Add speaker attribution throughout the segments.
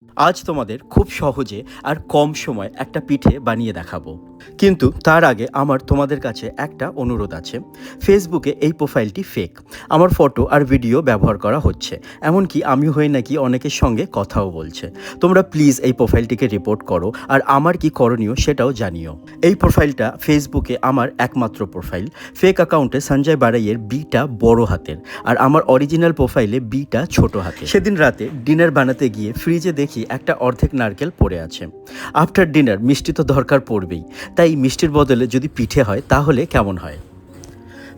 Speaker 1: আজ তোমাদের খুব সহজে আর কম সময় একটা পিঠে বানিয়ে দেখাবো। কিন্তু তার আগে আমার তোমাদের কাছে একটা অনুরোধ আছে। ফেসবুকে এই প্রোফাইলটি ফেক। আমার ফটো আর ভিডিও ব্যবহার করা হচ্ছে। এমনকি আমি হয়ে নাকি অনেকের সঙ্গে কথাও বলছে। তোমরা প্লিজ এই প্রোফাইলটিকে রিপোর্ট করো আর আমার কি করণীয় সেটাও জানিও। এই প্রোফাইলটা ফেসবুকে আমার একমাত্র প্রোফাইল। ফেক অ্যাকাউন্টে সঞ্জয় বারাইয়ের বিটা বড় হাতের আর আমার অরিজিনাল প্রোফাইলে বিটা ছোট হাতে। সেদিন রাতে ডিনার বানাতে গিয়ে ফ্রিজে দেখি একটা অর্ধেক নারকেল পড়ে আছে। আফটার ডিনার মিষ্টি তো দরকার পড়বেই, তাই মিষ্টির বদলে যদি পিঠে হয় তাহলে কেমন হয়।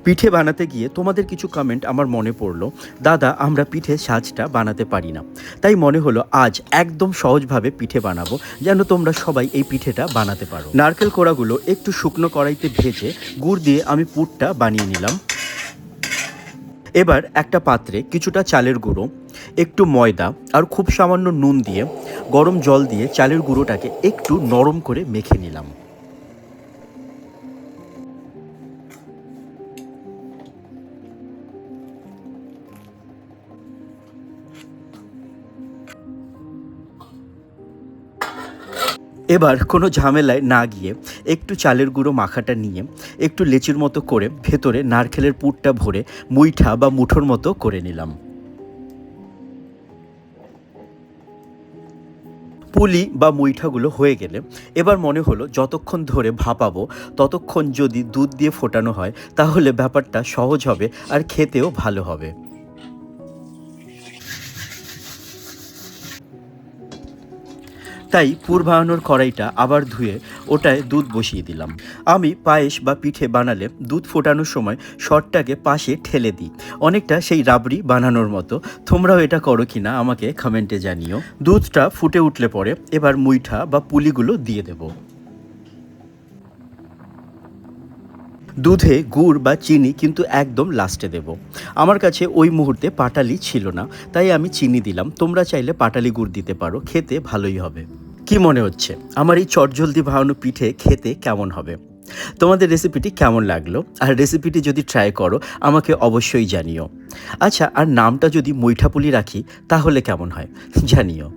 Speaker 1: পিঠে বানাতে গিয়ে তোমাদের কিছু কমেন্ট আমার মনে পড়লো, দাদা আমরা পিঠে সাজটা বানাতে পারি না। তাই মনে হলো আজ একদম সহজভাবে পিঠে বানাবো, যেন তোমরা সবাই এই পিঠেটা বানাতে পারো। নারকেল কোড়াগুলো একটু শুকনো কড়াইতে ভেজে গুড় দিয়ে আমি পুরটা বানিয়ে নিলাম। এবার একটা পাত্রে কিছুটা চালের গুঁড়ো, একটু ময়দা আর খুব সামান্য নুন দিয়ে গরম জল দিয়ে চালের গুঁড়োটাকে একটু নরম করে মেখে নিলাম। এবার কোনো ঝামেলায় না গিয়ে একটু চালের গুঁড়ো মাখাটা নিয়ে একটু লেচির মতো করে ভেতরে নারকেলের পুরটা ভরে মুইঠা বা মুঠোর মতো করে নিলাম। পুলি বা মুইঠাগুলো হয়ে গেলে এবার মনে হলো যতক্ষণ ধরে ভাপাবো ততক্ষণ যদি দুধ দিয়ে ফোটানো হয় তাহলে ব্যাপারটা সহজ হবে আর খেতেও ভালো হবে। তাই পুর বানানোর কড়াইটা আবার ধুয়ে ওটায় দুধ বসিয়ে দিলাম। আমি পায়েস বা পিঠে বানালে দুধ ফোটানোর সময় শটটাকে পাশে ঠেলে দিই, অনেকটা সেই রাবড়ি বানানোর মতো। তোমরাও এটা করো কিনা আমাকে কমেন্টে জানিও। দুধটা ফুটে উঠলে পরে এবার মুইঠা বা পুলিগুলো দিয়ে দেবো। দুধে গুড় বা চিনি কিন্তু একদম লাস্টে দেব। আমার কাছে ওই মুহূর্তে পাটালি ছিল না, তাই আমি চিনি দিলাম। তোমরা চাইলে পাটালি গুড় দিতে পারো, খেতে ভালোই হবে। কি মনে হচ্ছে আমার এই চটজলদি বানানো পিঠে খেতে কেমন হবে? তোমাদের রেসিপিটি কেমন লাগলো? আর রেসিপিটি যদি ট্রাই করো আমাকে অবশ্যই জানিও। আচ্ছা, আর নামটা যদি মুইঠাপুলি রাখি তাহলে কেমন হয় জানিও।